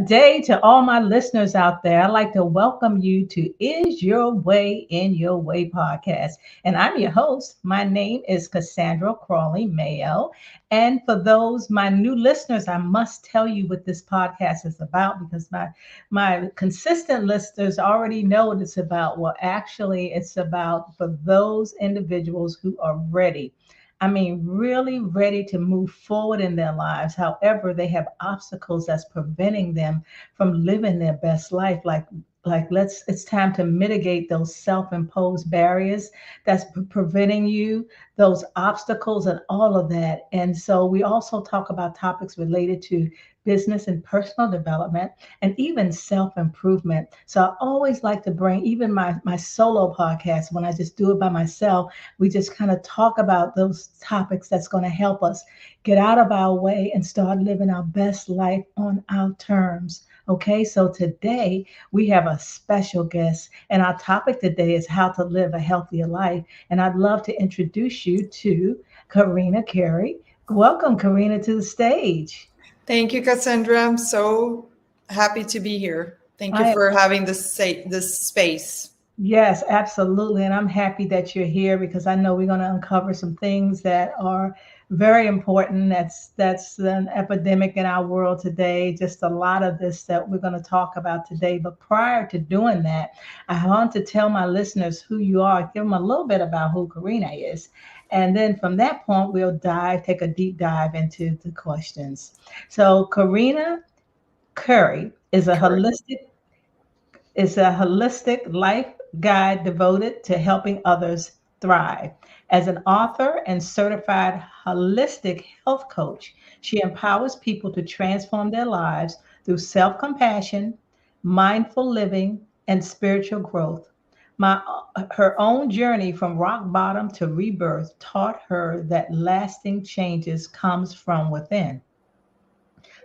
day to all my listeners out there. I'd like to welcome you to Is Your Way in Your Way podcast. And I'm your host. My name is Cassandra Crawley Mayo. And for those, my new listeners, I must tell you what this podcast is about because my consistent listeners already know what it's about. Well, actually, it's about for those individuals who are ready. I mean, really ready to move forward in their lives. However, they have obstacles that's preventing them from living their best life. It's time to mitigate those self-imposed barriers that's preventing you, those obstacles and all of that. And so we also talk about topics related to business and personal development and even self-improvement. So I always like to bring even my solo podcast when I just do it by myself. We just kind of talk about those topics that's going to help us get out of our way and start living our best life on our terms. Okay, so today we have a special guest, and our topic today is how to live a healthier life. And I'd love to introduce you to Karina Cury. Welcome, Karina, to the stage. Thank you, Cassandra. I'm so happy to be here. Thank you I for having this space. Yes, absolutely. And I'm happy that you're here because I know we're going to uncover some things that are very important. That's an epidemic in our world today. Just a lot of this that we're going to talk about today. But prior to doing that, I want to tell my listeners who you are, give them a little bit about who Karina is. And then from that point, we'll take a deep dive into the questions. So Karina Cury Correct. is a holistic life guide devoted to helping others thrive. As an author and certified holistic health coach, she empowers people to transform their lives through self compassion, mindful living, and spiritual growth. My, Her own journey from rock bottom to rebirth taught her that lasting changes comes from within.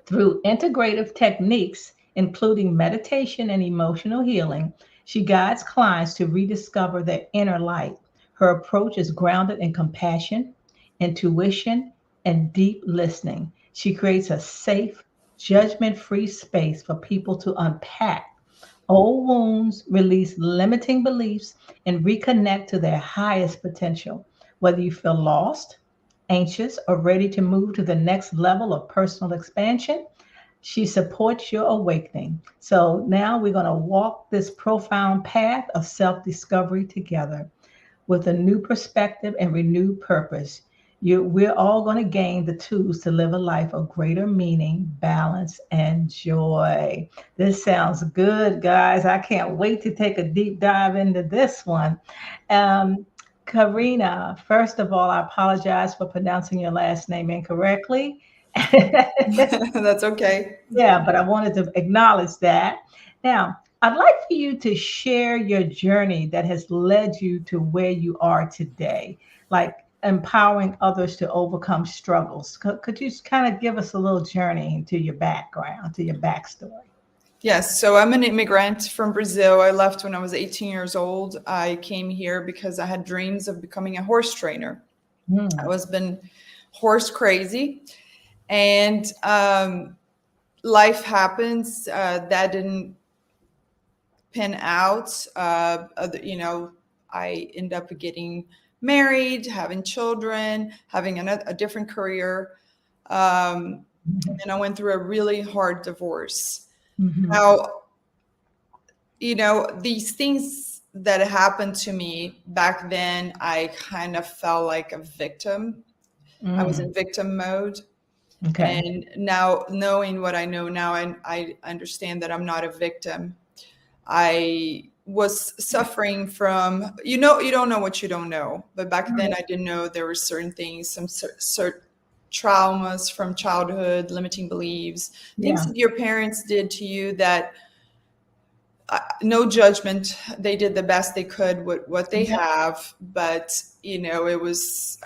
Through integrative techniques, including meditation and emotional healing, she guides clients to rediscover their inner light. Her approach is grounded in compassion, intuition, and deep listening. She creates a safe, judgment free space for people to unpack old wounds, release limiting beliefs, and reconnect to their highest potential. Whether you feel lost, anxious, or ready to move to the next level of personal expansion, she supports your awakening. So now we're going to walk this profound path of self discovery together with a new perspective and renewed purpose. We're all going to gain the tools to live a life of greater meaning, balance, and joy. This sounds good, guys. I can't wait to take a deep dive into this one. Um, Karina, first of all, I apologize for pronouncing your last name incorrectly. That's okay. Yeah, but I wanted to acknowledge that. Now, I'd like for you to share your journey that has led you to where you are today, like empowering others to overcome struggles. Could you kind of give us a little journey into your background, to your backstory? Yes, so I'm an immigrant from Brazil. I left when I was 18 years old. I came here because I had dreams of becoming a horse trainer. I Hmm. was been horse crazy, and life happens. That didn't pan out. I end up getting married, having children, having a different career. Um, and I went through a really hard divorce. Hmm. Now, these things that happened to me back then, I kind of felt like a victim. I was in Mm. victim mode. Okay. And now, knowing what I know now, I understand that I'm not a victim. I was suffering from, you don't know what you don't know. But back then, I didn't know there were certain things, some certain traumas from childhood, limiting beliefs, things Yeah. that your parents did to you that no judgment. They did the best they could with what they Yeah. have, but it was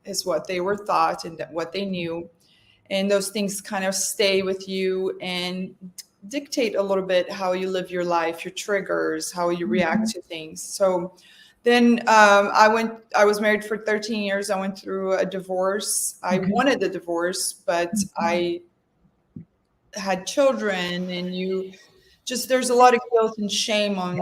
is what they were taught and what they knew, and those things kind of stay with you and dictate a little bit how you live your life, your triggers, how you react Mhm. to things. So then I was married for 13 years. I went through a divorce. I Okay. wanted a divorce, but Mhm. I had children, and you just, there's a lot of guilt and shame on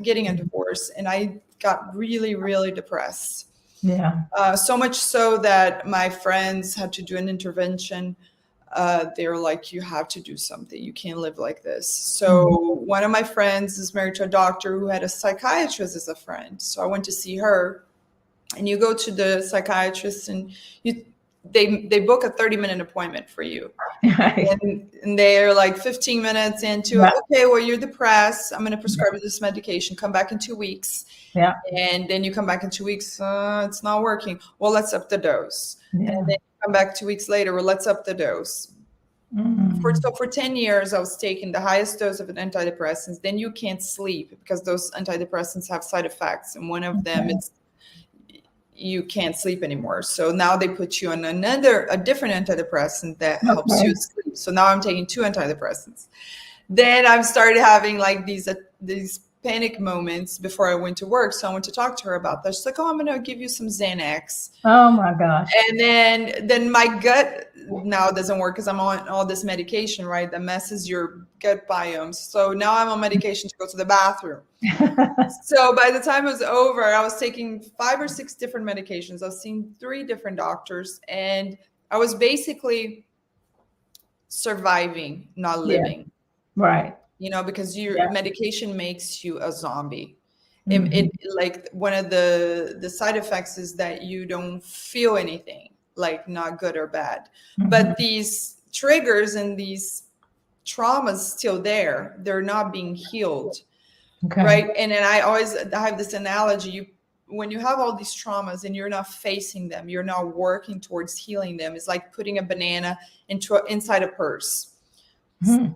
getting a divorce. And I got really, really depressed. Yeah. So much so that my friends had to do an intervention. They were like, you have to do something. You can't live like this. So Mhm. one of my friends is married to a doctor who had a psychiatrist as a friend. So I went to see her, and you go to the psychiatrist, and they book a 30-minute appointment for you. Right. And they're like 15 minutes into, Yeah. okay, well, you're depressed. I'm going to prescribe you this medication. Come back in 2 weeks. Yeah. And then you come back in 2 weeks. It's not working. Well, let's up the dose. And Yeah. then you come back 2 weeks later. Well, let's up the dose. Mm. So for 10 years, I was taking the highest dose of an antidepressants. Then you can't sleep because those antidepressants have side effects. And one of them Okay. is you can't sleep anymore. So now they put you on a different antidepressant that helps Okay. you sleep. So now I'm taking 2 antidepressants. Then I've started having like these panic moments before I went to work. So I went to talk to her about that. She's like, "Oh, I'm going to give you some Xanax." Oh my gosh. And then my gut now doesn't work because I'm on all this medication, right? That messes your gut biome. So now I'm on medication to go to the bathroom. So by the time it was over, I was taking 5 or 6 different medications. I was seeing 3 different doctors, and I was basically surviving, not Yeah. living, Right. because your Yeah. medication makes you a zombie. Mhm. Like one of the side effects is that you don't feel anything, like not good or bad. Mhm. But these triggers and these traumas still there. They're not being healed. Okay. Right. And then I have this analogy. When you have all these traumas and you're not facing them, you're not working towards healing them. It's like putting a banana inside a purse. Mhm.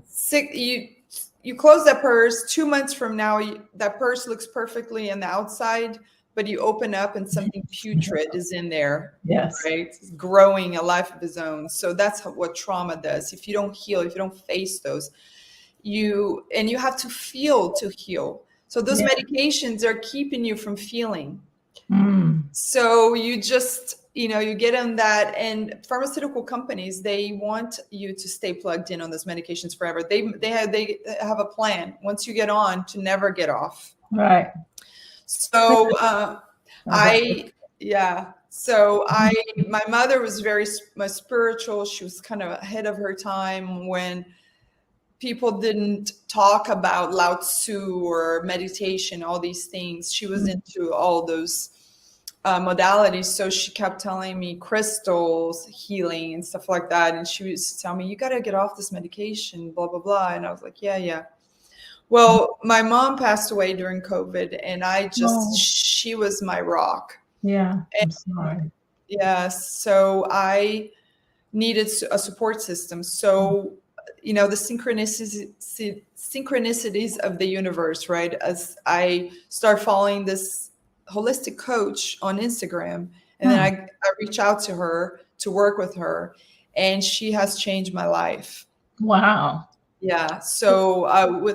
You close that purse. 2 months from now, that purse looks perfectly on the outside, but you open up and something putrid is in there. Yes. Right. It's growing a life of its own. So that's what trauma does. If you don't heal, if you don't face those, you have to feel to heal. So those Yeah. medications are keeping you from feeling. Mm. So you just, you get on that, and pharmaceutical companies, they want you to stay plugged in on those medications forever. They have a plan once you get on to never get off. Right. So Sounds like I yeah. So my mother was very spiritual. She was kind of ahead of her time when people didn't talk about Lao Tzu or meditation, all these things. She was into all those modalities. So she kept telling me crystals, healing, and stuff like that. And she used to tell me, you got to get off this medication, blah, blah, blah. And I was like, yeah, yeah. Well, my mom passed away during COVID, and oh, she was my rock. yeah. I'm And sorry. yeah, so I needed a support system. So, the synchronicities of the universe, right? As I start following this holistic coach on Instagram, and then Hmm. I reach out to her to work with her, and she has changed my life. Wow. Yeah. So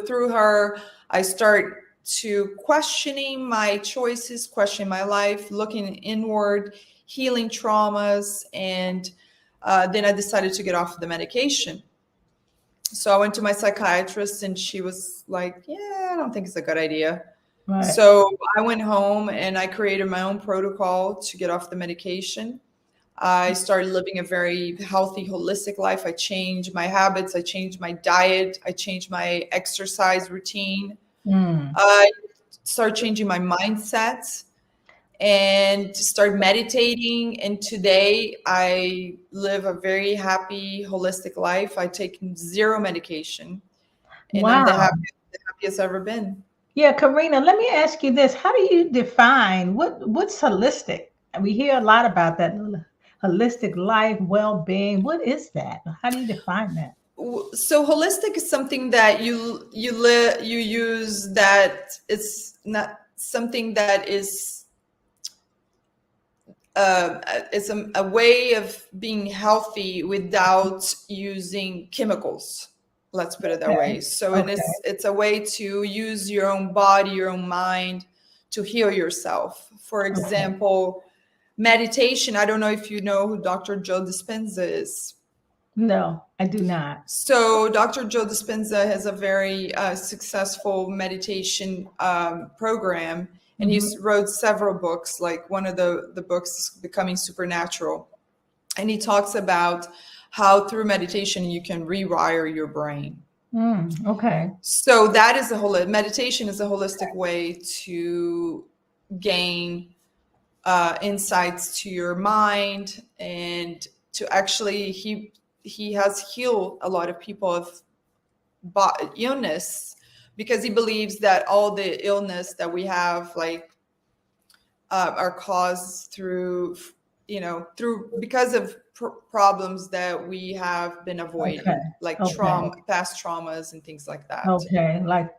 through her, I start to questioning my choices, questioning my life, looking inward, healing traumas, and then I decided to get off the medication. So I went to my psychiatrist, and she was like, "Yeah, I don't think it's a good idea." Right. So I went home and I created my own protocol to get off the medication. I started living a very healthy, holistic life. I changed my habits. I changed my diet. I changed my exercise routine. Mm. I started changing my mindset and start meditating. And today I live a very happy, holistic life. I take zero medication, and I'm Wow. the happiest I've ever been. Yeah, Karina, let me ask you this. How do you define what's holistic? And we hear a lot about that holistic life, well-being. What is that? How do you define that? So holistic is something that you use, that it's not something that is it's a way of being healthy without using chemicals. Let's put it that Okay. way. So Okay. it's a way to use your own body, your own mind to heal yourself. For Okay. example, meditation. I don't know if you know who Dr. Joe Dispenza is. No, I do not. So Dr. Joe Dispenza has a very successful meditation program, and Hmm. he's wrote several books. Like one of the books is Becoming Supernatural, and he talks about how through meditation you can rewire your brain. Okay. So that is meditation is a holistic way to gain insights to your mind, and to actually he has healed a lot of people of illness, because he believes that all the illness that we have, like are caused through through because of problems that we have been Okay. avoiding, like Okay. past traumas and things like that. Okay. Like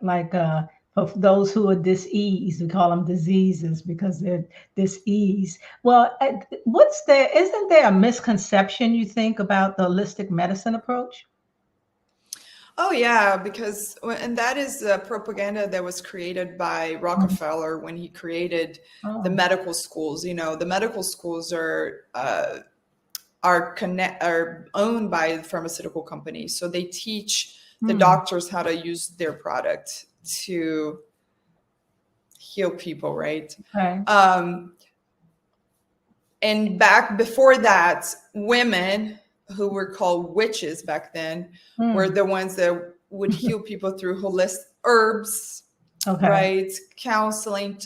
for those who are diseased, we call them diseases because they're diseased. Well, isn't there a misconception you think about the holistic medicine approach? Oh yeah, because and that is propaganda that was created by Mhm. Rockefeller when he created the Oh. medical schools. The medical schools are owned by the pharmaceutical companies, so they teach the Hmm. doctors how to use their product to heal people, right? Okay. Um, and back before that, women who were called witches back then were Hmm. the ones that would heal people through holistic herbs, Okay. right? Counseling,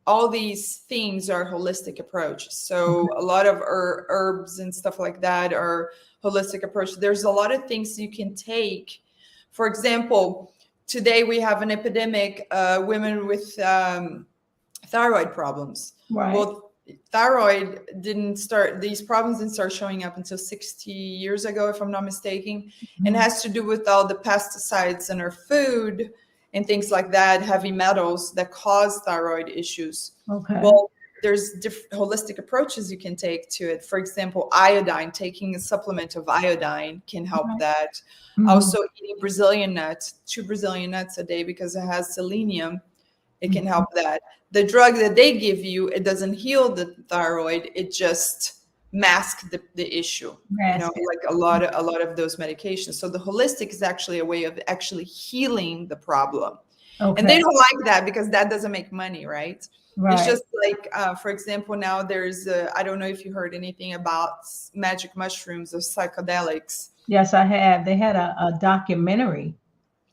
all these things are holistic approach. Okay. So a lot of herbs and stuff like that are holistic approach. There's a lot of things you can take. For example, today we have an epidemic, women with thyroid problems. Right. Well, thyroid didn't start, these problems didn't start showing up until 60 years ago, if I'm not mistaken, and Mhm. has to do with all the pesticides in our food and things like that, heavy metals that cause thyroid issues. Okay. Well, there's different holistic approaches you can take to it. For example, iodine, taking a supplement of iodine can help Right. that. Mhm. Also, eating Brazilian nuts, 2 Brazilian nuts a day, because it has selenium, it can Mhm. help that. The drug that they give you, it doesn't heal the thyroid, it just masks the issue. Mask it. Like a lot of those medications. So the holistic is actually a way of actually healing the problem. And they Okay. don't like that because that doesn't make money, right? It's Right. just like, for example, now there's, I don't know if you heard anything about magic mushrooms or psychedelics. Yes, I have. They had a documentary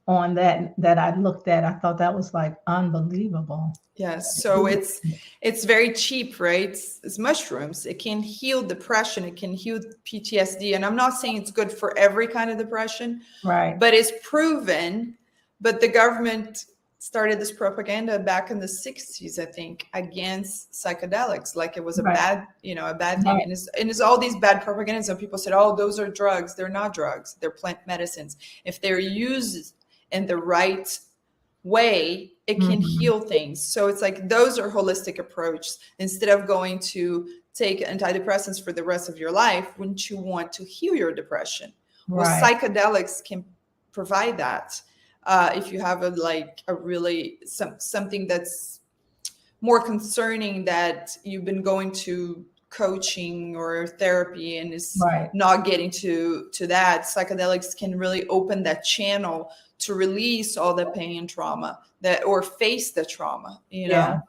on that I looked at. I thought that was like unbelievable. Yes, so it's very cheap, right? It's mushrooms. It can heal depression. It can heal PTSD. And I'm not saying it's good for every kind of depression, Right. but it's proven. But the government started this propaganda back in the 60s, I think, against psychedelics, like it was Right. a bad thing. Right. And it's all these bad propagandas. And people said, oh, those are drugs. They're not drugs. They're plant medicines. If they're used in the right way, it can Mhm. heal things. So it's like those are holistic approaches. Instead of going to take antidepressants for the rest of your life, wouldn't you want to heal your depression? Well, Right. psychedelics can provide that. If you have a really something that's more concerning, that you've been going to coaching or therapy and is Right. not getting to that, psychedelics can really open that channel to release all the pain and trauma, that or face the trauma. Yeah.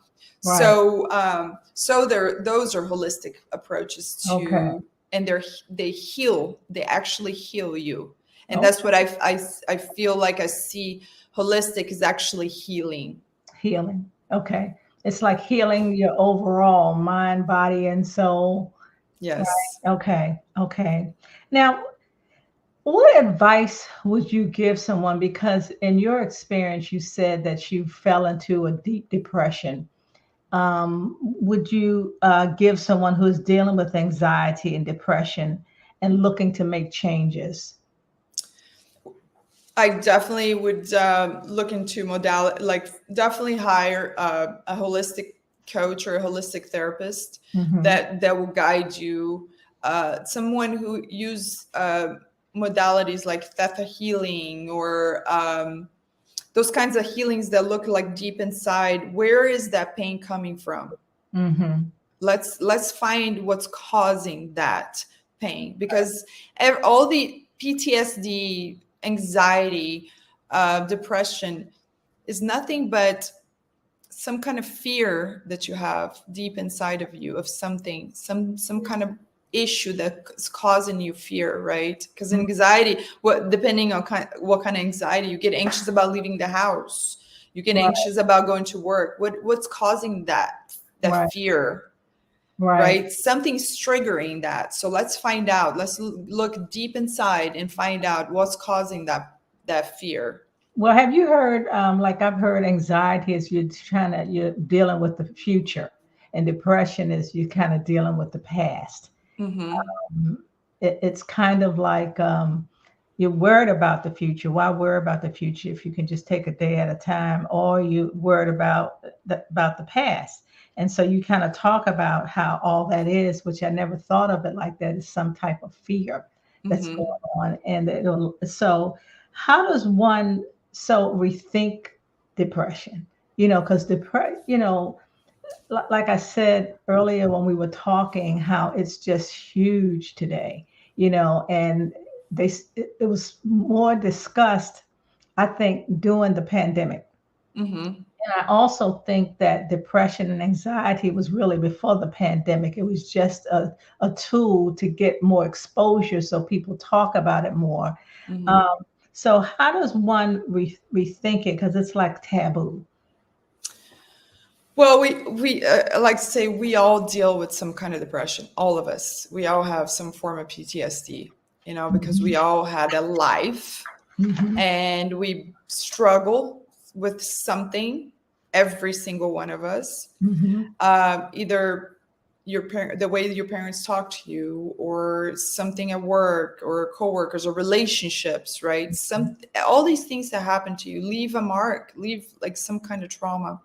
Right. So those are holistic approaches Okay. to, and they actually heal you. And that's Okay. what I feel like I see holistic is actually healing. Healing. Okay. It's like healing your overall mind, body, and soul. Yes. Right. Okay. Okay. Now, what advice would you give someone? Because in your experience, you said that you fell into a deep depression. Would you give someone who's dealing with anxiety and depression and looking to make changes? I definitely would look into modality, like definitely hire a holistic coach or a holistic therapist Hmm. that will guide you. Someone who use modalities like theta healing, or those kinds of healings that look like deep inside. Where is that pain coming from? Hmm. Let's find what's causing that pain, because all the PTSD, anxiety, depression is nothing but some kind of fear that you have deep inside of you of something, some kind of issue that's causing you fear, right? Because anxiety, what depending on what kind of anxiety, you get anxious about leaving the house, you get Right. anxious about going to work. What's causing that Right. fear, Right. right? Something's triggering that. So let's find out. Let's look deep inside and find out what's causing that fear. Well, have you heard, like I've heard anxiety is you're dealing with the future, and depression is you kind of dealing with the past. Mm-hmm. It's kind of like you're worried about the future. Why worry about the future if you can just take a day at a time, or you worried about the past? And so you kind of talk about how all that is, which I never thought of it like that, is some type of fear that's Mm-hmm. going on. And so how does one rethink depression? Because like I said earlier when we were talking, how it's just huge today, and it was more discussed, I think, during the pandemic. Mm-hmm. And I also think that depression and anxiety was really before the pandemic. It was just a tool to get more exposure so people talk about it more. Mm-hmm. Um, so, how does one rethink it? Because it's like taboo. Well, we I like to say we all deal with some kind of depression. All of us, we all have some form of PTSD. Because we Mhm, all had a life mhm, and we struggle with something. Every single one of us, mhm, either the way your parents talk to you, or something at work, or coworkers, or relationships, right? All these things that happen to you leave a mark, leave like some kind of trauma.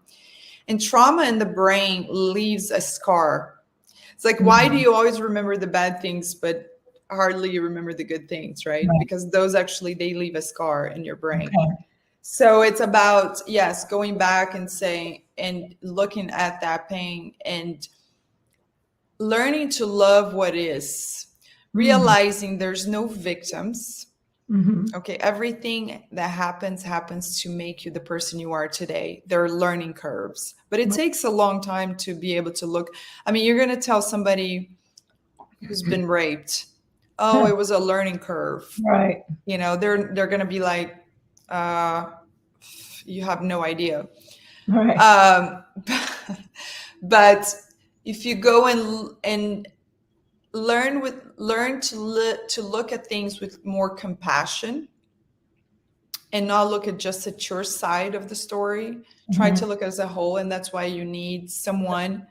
And trauma in the brain leaves a scar. It's like, why do mhm. you always remember the bad things, but hardly you remember the good things, right? Right. Because those actually, they leave a scar in your brain. Okay. So it's about, yes, going back and saying, and looking at that pain and learning to love what is, Mm, realizing there's no victims. mhm. Okay, everything that happens to make you the person you are today. There are learning curves, but it takes a long time to be able to look. I mean, you're going to tell somebody who's been raped, oh, it was a learning curve. Right. They're going to be like, uh, you have no idea. Right. Um, but if you go and learn to look at things with more compassion, and not look at just at your side of the story, try Mhm. to look as a whole. And that's why you need someone,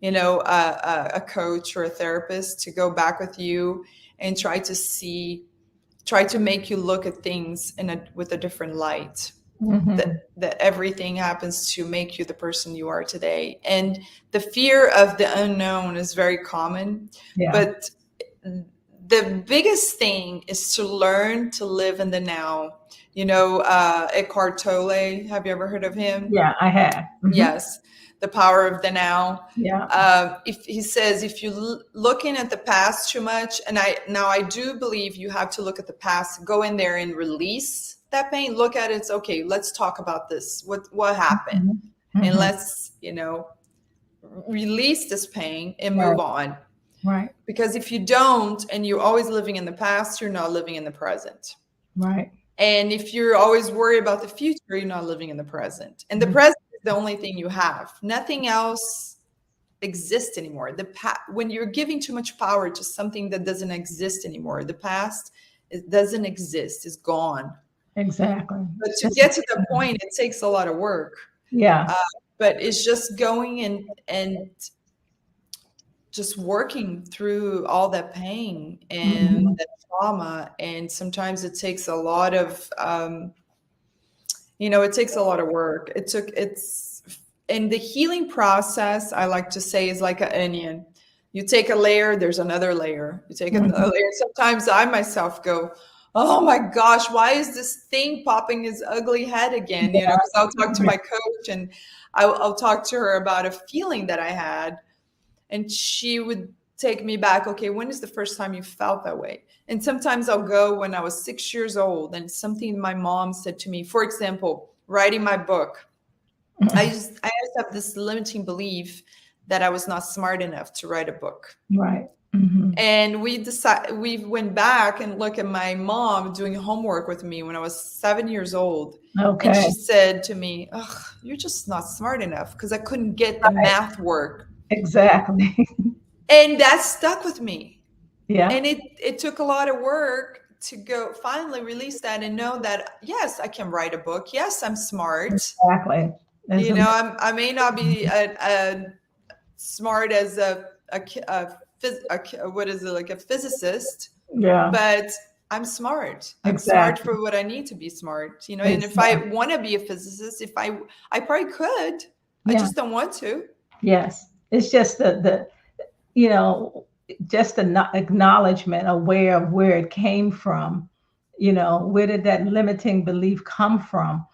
a coach or a therapist, to go back with you and try to make you look at things with a different light. that Mhm. that everything happens to make you the person you are today. And the fear of the unknown is very common, Yeah. but the biggest thing is to learn to live in the now. Eckhart Tolle, have you ever heard of him? Yeah, I have. Mhm. Yes, the power of the now. Yeah. If he says, if you looking at the past too much, and I do believe you have to look at the past, go in there and release that pain. Look at it. It's okay. Let's talk about this. What happened, Mhm. and Mhm. let's release this pain and Right. move on. Right. Because if you don't, and you're always living in the past, you're not living in the present. Right. And if you're always worried about the future, you're not living in the present. And the Mhm. present is the only thing you have. Nothing else exists anymore. When you're giving too much power to something that doesn't exist anymore, the past, it doesn't exist, it's gone. Exactly. But to It's get to that point, it takes a lot of work. yeah. Uh, but it's just going and just working through all that pain and Mhm. that trauma. And sometimes it takes a lot of it takes a lot of work. It's and the healing process, I like to say, is like an onion. You take a layer, there's another layer. You take another Mhm. layer. Sometimes I myself go, oh my gosh, why is this thing popping his ugly head again? Yeah. Because I'll talk to my coach, and I'll talk to her about a feeling that I had, and she would take me back. Okay, when is the first time you felt that way? And sometimes I'll go when I was 6 years old, and something my mom said to me, for example, writing my book. I used to have this limiting belief that I was not smart enough to write a book. Right. Hmm. And we went back and look at my mom doing homework with me when I was 7 years old. And Okay. she said to me, "Ugh, you're just not smart enough," because I couldn't get the Right. math work. Exactly. And that stuck with me. Yeah. And it took a lot of work to go finally release that and know that, yes, I can write a book. Yes, I'm smart. Exactly. That's I may not be a smart as what is it, like a physicist, yeah. but I'm smart. I'm smart Exactly. for what I need to be smart. And if I Exactly. want to be a physicist, if I probably could. I Yeah. just don't want to. Yes. It's just the you know, just an acknowledgement, aware of where it came from. Where did that limiting belief come from?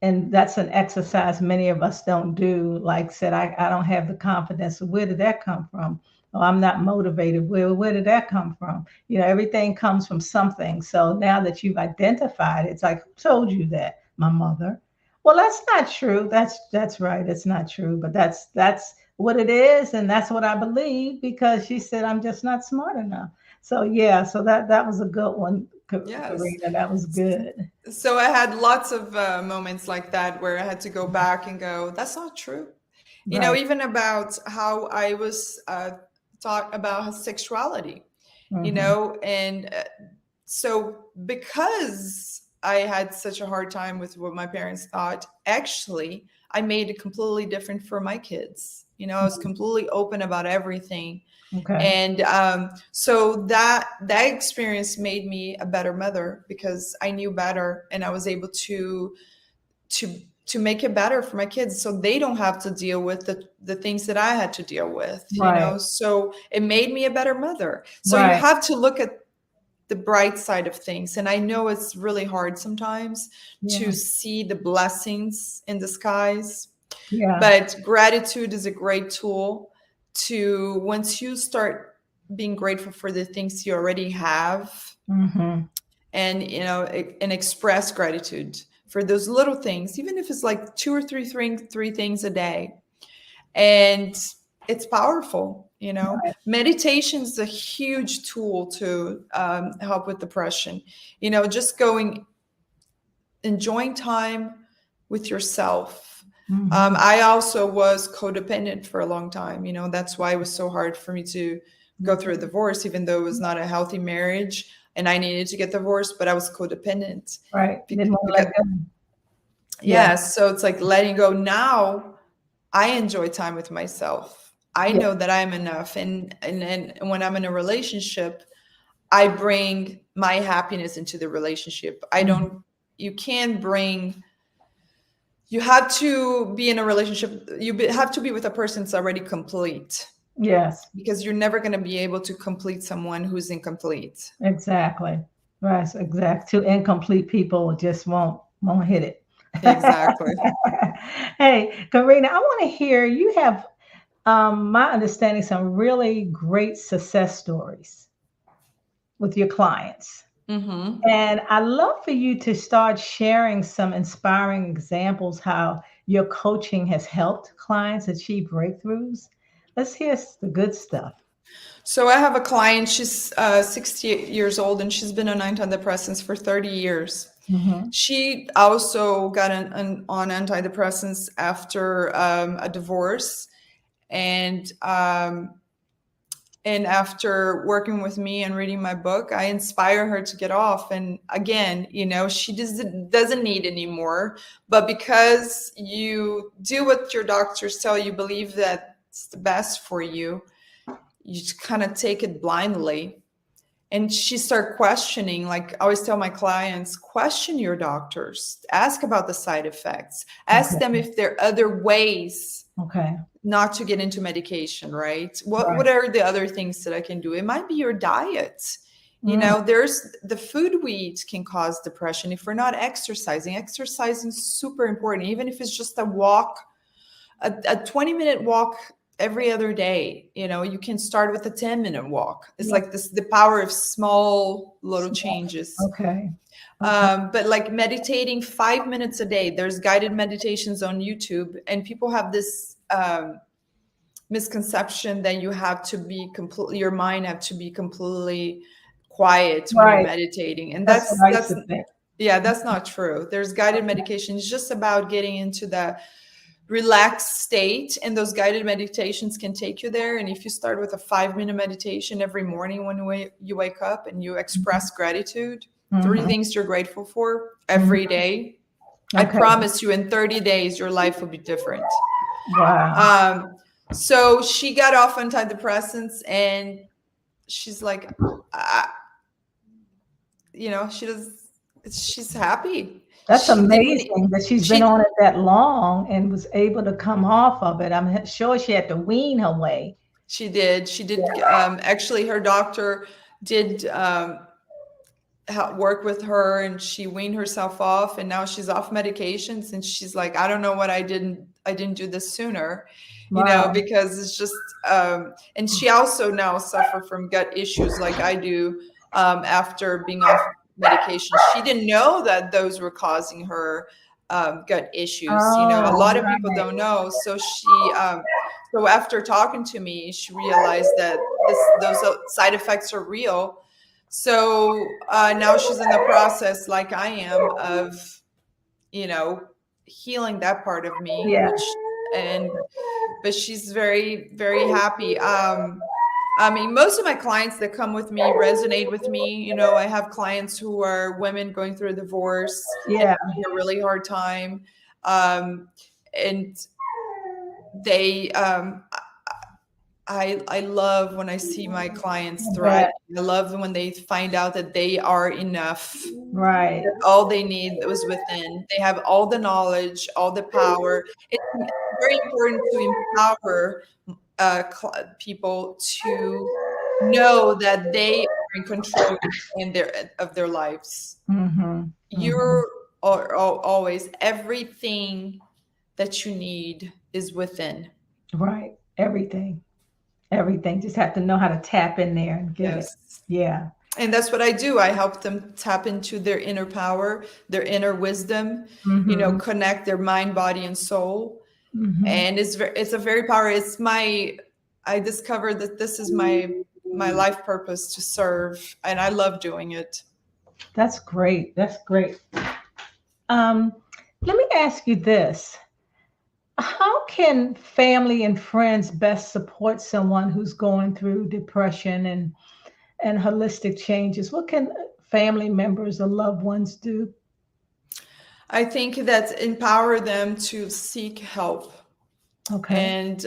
And that's an exercise many of us don't do. Like said, I don't have the confidence. Where did that come from? Oh, I'm not motivated. Where did that come from? Everything comes from something. So now that you've identified, it's like, who told you that? My mother. Well, that's not true. That's right. It's not true. But that's what it is, and that's what I believe because she said I'm just not smart enough. So yeah, so that was a good one, Yes. Karina. That was good. So I had lots of moments like that where I had to go back and go, that's not true. Right. Even about how I was taught about sexuality, Hmm. and so because I had such a hard time with what my parents thought, actually, I made it completely different for my kids. I was completely open about everything. Okay. And so that experience made me a better mother because I knew better and I was able to to make it better for my kids so they don't have to deal with the things that I had to deal with, Right. so it made me a better mother. So you Right. have to look at the bright side of things, and I know it's really hard sometimes Yeah. to see the blessings in disguise, Yeah. but gratitude is a great tool to, once you start being grateful for the things you already have, Hmm. and and express gratitude for those little things, even if it's like two or three things a day. And it's powerful. Right. Meditation is a huge tool to help with depression. Just enjoying time with yourself. Hmm. I also was codependent for a long time. That's why it was so hard for me to go through a divorce, even though it was not a healthy marriage and I needed to get divorced, but I was codependent. Right. Didn't want to Because, let go. Yeah. yeah, so it's like letting go. Now I enjoy time with myself. I Yeah. know that I'm enough. And when I'm in a relationship, I bring my happiness into the relationship. I Mhm. don't, you can bring, you have to be in a relationship. Have to be with a person that's already complete, Yes. because you're never going to be able to complete someone who's incomplete. Exactly. Right. So exact. Two incomplete people just won't hit it. Exactly. Hey, Karina, I want to hear you have my understanding some really great success stories with your clients. Mm-hmm. And I'd love for you to start sharing some inspiring examples how your coaching has helped clients achieve breakthroughs. Let's hear the good stuff. So I have a client, she's 68 years old and she's been on antidepressants for 30 years. Hmm. She also got on antidepressants after a divorce. And after working with me and reading my book, I inspire her to get off. And again, she doesn't need anymore. But because you do what your doctors tell you, believe that it's the best for you, you just kind of take it blindly. And she started questioning, like I always tell my clients, question your doctors, ask about the side effects, ask Okay. them if there are other ways Okay. not to get into medication, right? What Right. are the other things that I can do? It might be your diet. Mm, There's the food we eat can cause depression if we're not exercising. Exercising is super important, even if it's just a walk, a 20-minute walk every other day. You can start with a 10-minute walk. It's Yeah. like this, the power of small little changes. Okay. Okay. But like meditating 5 minutes a day, there's guided meditations on YouTube, and people have this misconception that you have to be completely, your mind have to be completely quiet when you're Right. meditating, and That's that's what I used that's to think. yeah, that's not true. There's guided medication. It's just about getting into the relaxed state, and those guided meditations can take you there. And if you start with a 5-minute meditation every morning when you wake up, and you express gratitude, 3 things you're grateful for every day, I Okay. promise you in 30 days your life will be different. Wow. So she got off antidepressants, and she's like, she's happy. That's She didn't. amazing that she's been She on it that long and was able to come off of it. I'm sure she had to wean her way. She did. She did. Actually, her doctor did work with her, and she weaned herself off, and now she's off medications. And she's like, I don't know what I didn't do this sooner, Wow. because it's just. And she also now suffer from gut issues like I do. After being off medication, she didn't know that those were causing her gut issues. A Oh, lot of people right. don't know. So so after talking to me, she realized that those side effects are real. So now she's in the process, like I am, of healing that part of me, Yeah. but she's very, very happy. I mean, most of my clients that come with me resonate with me. I have clients who are women going through a divorce and Yeah. having a really hard time. And they, I love when I see my clients I thrive. bet. I love when they find out that they are enough. Right. All they need was within. They have all the knowledge, all the power. It's very important to empower people to know that they are in control of their lives. Mm-hmm. Mm-hmm. You're always, everything that you need is within. Right. Everything. Everything. Just have to know how to tap in there and get it. Yes. Yeah. And that's what I do. I help them tap into their inner power, their inner wisdom, Mm-hmm. connect their mind, body, and soul. Mm-hmm. And it's a very power. I discovered that this is my life purpose, to serve, and I love doing it. That's great. That's great. Um, Let me ask you this. How can family and friends best support someone who's going through depression and holistic changes? What can family members or loved ones do? I think that empower them to seek help, Okay. and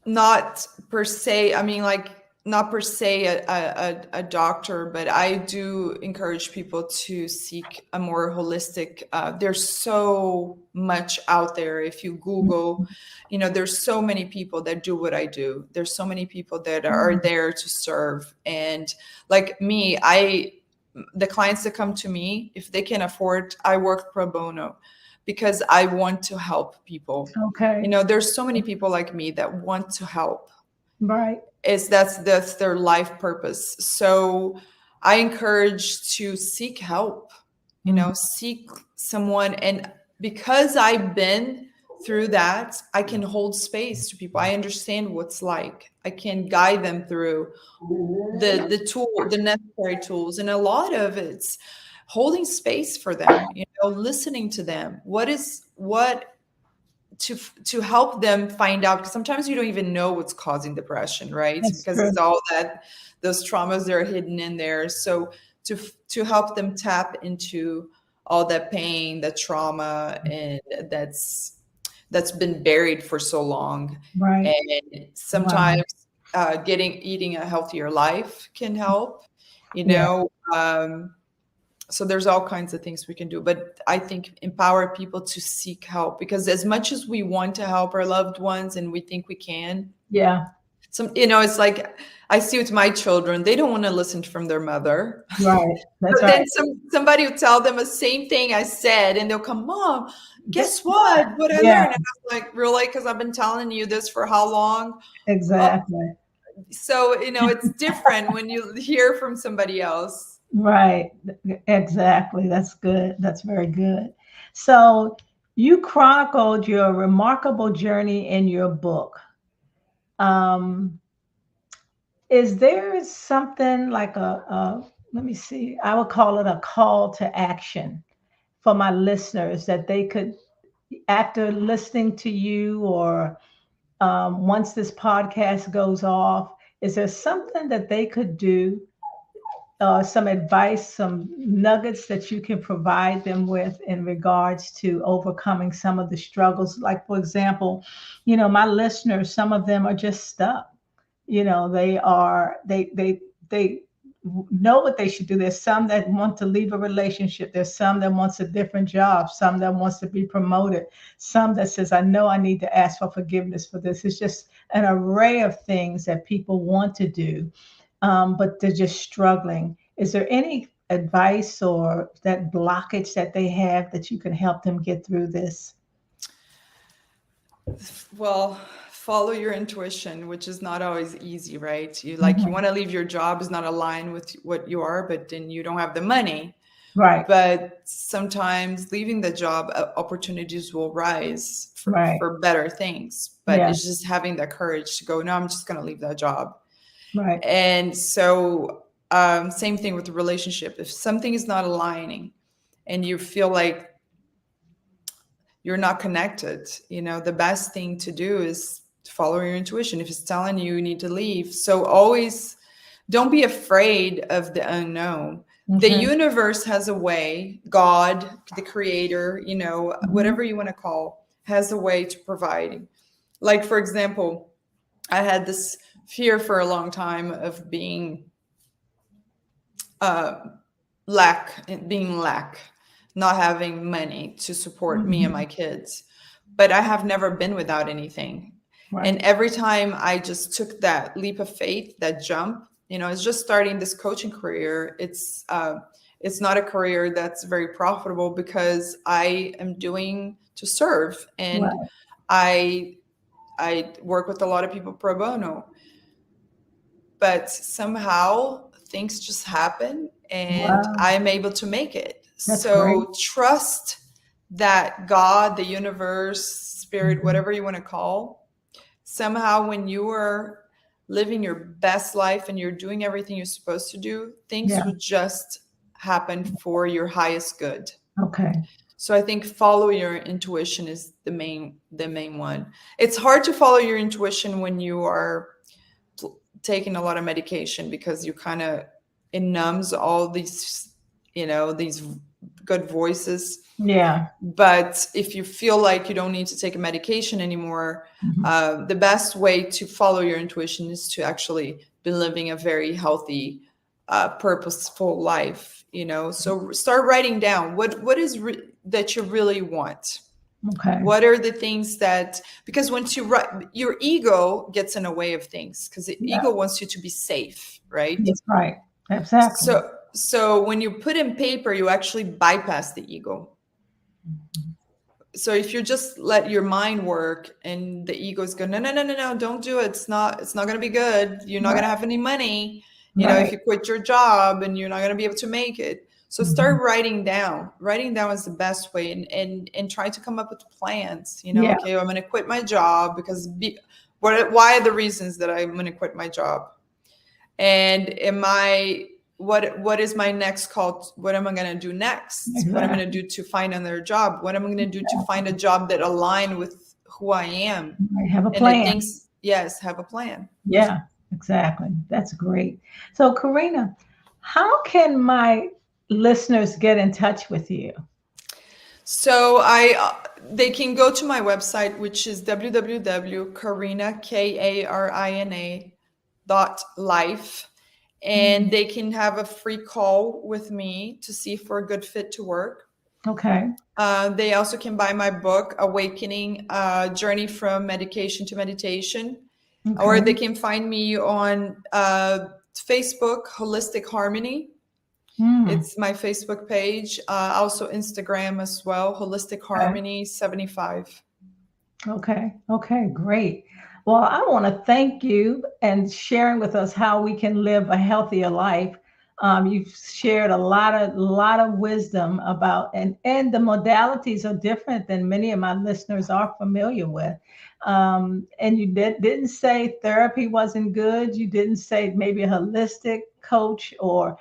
not per se, I mean, like, not per se a doctor, but I do encourage people to seek a more holistic. There's so much out there. If you Google, there's so many people that do what I do. There's so many people that are there to serve. And like me, the clients that come to me, if they can afford, I work pro bono, because I want to help people. Okay. There's so many people like me that want to help. Right. That's their life purpose. So I encourage to seek help, seek someone. And because I've been through that, I can hold space to people. I understand what's like. I can guide them through the necessary tools. And a lot of it's holding space for them, listening to them. To help them find out, because sometimes you don't even know what's causing depression, right? That's Because true. it's all those traumas that are hidden in there. So to help them tap into all that pain, that trauma, and that's been buried for so long. Right. And Wow. sometimes eating a healthier life can help, you Yeah. know. So there's all kinds of things we can do, but I think empower people to seek help, because as much as we want to help our loved ones and we think we can, Yeah. it's like I see with my children, they don't want to listen from their mother. Right. That's But then right. somebody will tell them the same thing I said, and they'll come, Mom, Guess guess what? what I Yeah, learned? And I was like, really? Because I've been telling you this for how long? Oh, exactly. so, it's different when you hear from somebody else. Right. Exactly. That's good. That's very good. So you chronicled your remarkable journey in your book. Um, is there something like let me see, I would call it a call to action for my listeners that they could, after listening to you or once this podcast goes off, is there something that they could do, some advice, some nuggets that you can provide them with in regards to overcoming some of the struggles? Like, for example, my listeners, some of them are just stuck. They are, they know what they should do. There's some that want to leave a relationship. There's some that wants a different job, some that wants to be promoted, some that says, I know I need to ask for forgiveness for this. It's just an array of things that people want to do, but they're just struggling. Is there any advice or that blockage that they have that you can help them get through this? Well, follow your intuition, which is not always easy, right? You Mhm. want to leave your job is not aligned with what you are, but then you don't have the money. Right, But sometimes leaving the job, opportunities will rise right, for better things. But yeah, it's just having the courage to go, no, I'm just going to leave that job. right, And so, same thing with the relationship. If something is not aligning and you feel like you're not connected, the best thing to do is to follow your intuition. If it's telling you need to leave, so always don't be afraid of the unknown. The okay, universe has a way, God, the creator, mhm, whatever you want to call, has a way to provide. Like, for example, I had this fear for a long time of uh, being lack, not having money to support me and my mhm, kids. But I have never been without anything. right, And every time I just took that leap of faith, that jump, it's just starting this coaching career. It's not a career that's very profitable because I am doing to serve, and right, I I work with a lot of people pro bono, but somehow things just happen and wow, I'm able to make it. that's great. So trust that God, the universe, spirit, Mhm. whatever you want to call, somehow when you are living your best life and you're doing everything you're supposed to do, Yeah, things will just happen for your highest good. okay, So I think follow your intuition is the main one. It's hard to follow your intuition when you are taking a lot of medication because you kind of it numbs all these good voices. yeah, But if you feel like you don't need to take a medication anymore, mhm, the best way to follow your intuition is to actually be living a very healthy, purposeful life. So start writing down what is that you really want. okay, What are the things that, because once you write, your ego gets in the way of things because the yeah, ego wants you to be safe, right? that's right, exactly. So when you put in paper, you actually bypass the ego. Mhm. So if you just let your mind work and the ego is going, no, no, no, no, no, don't do it. It's not going to be good. You're not going to Right, have any money. If right, you quit your job and you're not going to be able to make it. So mhm, start writing down. Writing down is the best way, and try to come up with plans. yeah, Okay, I'm going to quit my job because why are the reasons that I'm going to quit my job? And what is my next call? What am I going to do next? What am I going to exactly. do to find another job? What am I going to do to find a job that align with who I am? I have a And it plan. thinks, yes, have a plan. Yeah, exactly. That's great. So, Karina, how can my listeners get in touch with you? So they can go to my website, which is www.karina.life, and Mm, they can have a free call with me to see if we're a good fit to work. okay. They also can buy my book, Awakening, Journey from Medication to Meditation. or they Okay. can find me on Facebook, Holistic Harmony. Hmm. It's my Facebook page. Also Instagram as well, Holistic Okay. Harmony 75. Okay. Okay. Great. Well, I want to thank you and sharing with us how we can live a healthier life. You've shared a lot of wisdom about, and the modalities are different than many of my listeners are familiar with. And you didn't say therapy wasn't good. You didn't say maybe a holistic coach or,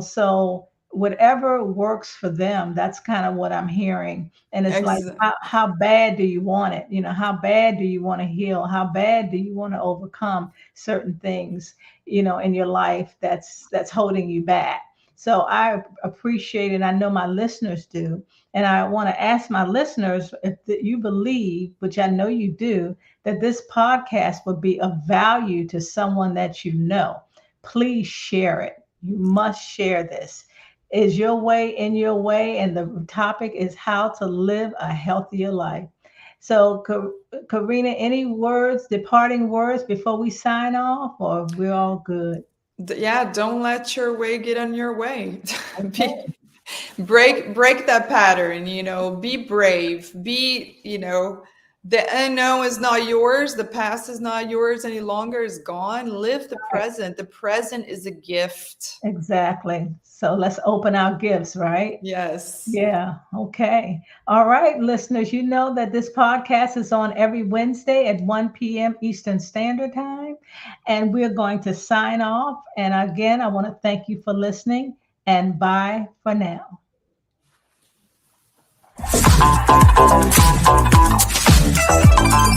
so whatever works for them. That's kind of what I'm hearing. And it's like, Ex- how bad do you want it? How bad do you want to heal? How bad do you want to overcome certain things, in your life that's holding you back? So I appreciate it. I know my listeners do. And I want to ask my listeners if you believe, which I know you do, that this podcast would be of value to someone that you know. Please share it. You must share this. Is your way in your way? And the topic is how to live a healthier life. So, Karina, any words, departing words before we sign off, or we're all good? yeah, don't let your way get on your way. Okay. Break that pattern, be brave, the unknown is not yours, the past is not yours any longer, is gone. Live the present is a gift. Exactly. So let's open our gifts, right? Yes. Yeah. Okay. All right, listeners, you know that this podcast is on every Wednesday at 1 p.m. Eastern Standard Time. And we're going to sign off. And again, I want to thank you for listening and bye for now.